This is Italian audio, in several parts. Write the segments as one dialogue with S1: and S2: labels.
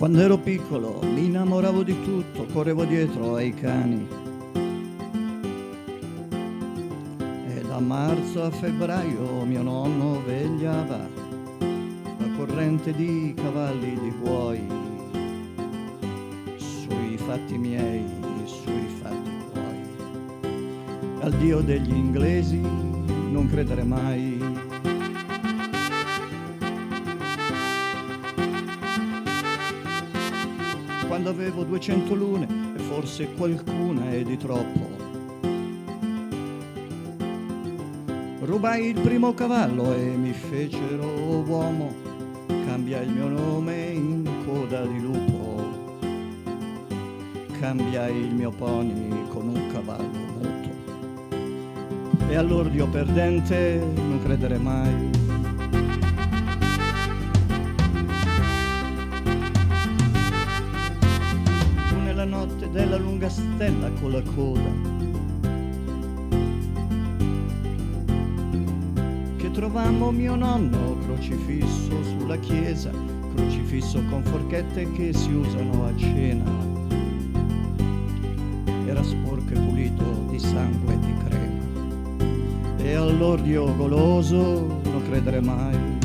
S1: Quando ero piccolo mi innamoravo di tutto, correvo dietro ai cani. E da marzo a febbraio mio nonno vegliava la corrente di cavalli di buoi sui fatti miei, sui fatti tuoi. Al Dio degli inglesi non credere mai. Quando avevo 200 lune, e forse qualcuna è di troppo, rubai il primo cavallo e mi fecero uomo. Cambia il mio nome in coda di lupo, cambia il mio pony con un cavallo muto. E all'ordio perdente non credere mai. La notte della lunga stella con la coda che trovammo mio nonno crocifisso sulla chiesa, crocifisso con forchette che si usano a cena. Era sporco e pulito di sangue e di crema. E all'ordio goloso non credere mai.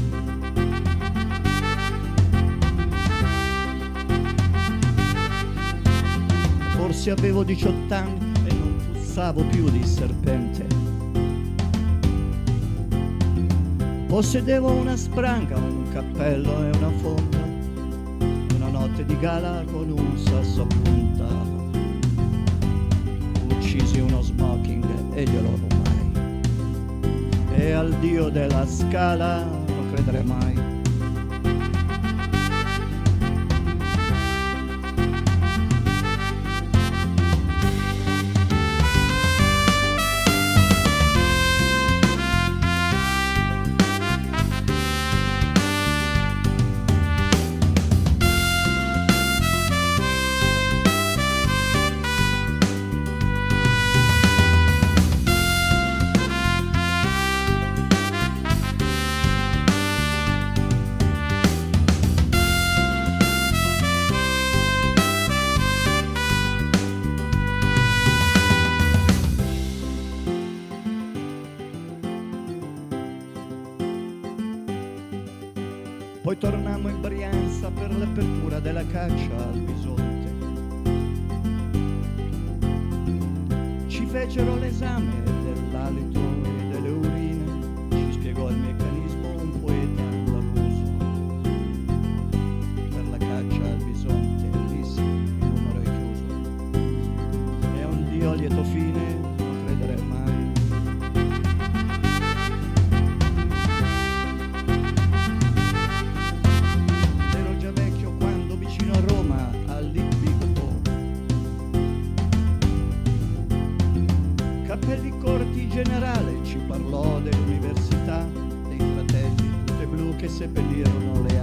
S1: Forse avevo 18 anni e non puzzavo più di serpente. Possedevo una spranga, un cappello e una fonda, una notte di gala con un sasso a punta. Uccisi uno smoking e glielo rubai. E al Dio della Scala non credere mai. Poi tornammo in Brianza per l'apertura della caccia al bisonte. Ci fecero l'esame dell'alito e delle urine, ci spiegò il meccanismo un poeta andaluso. Per la caccia al bisonte, lì sì, il numero è chiuso. È un Dio a lieto fine, non credere mai. Cappelli corti generale ci parlò dell'università, dei fratelli tutte blu che seppellirono le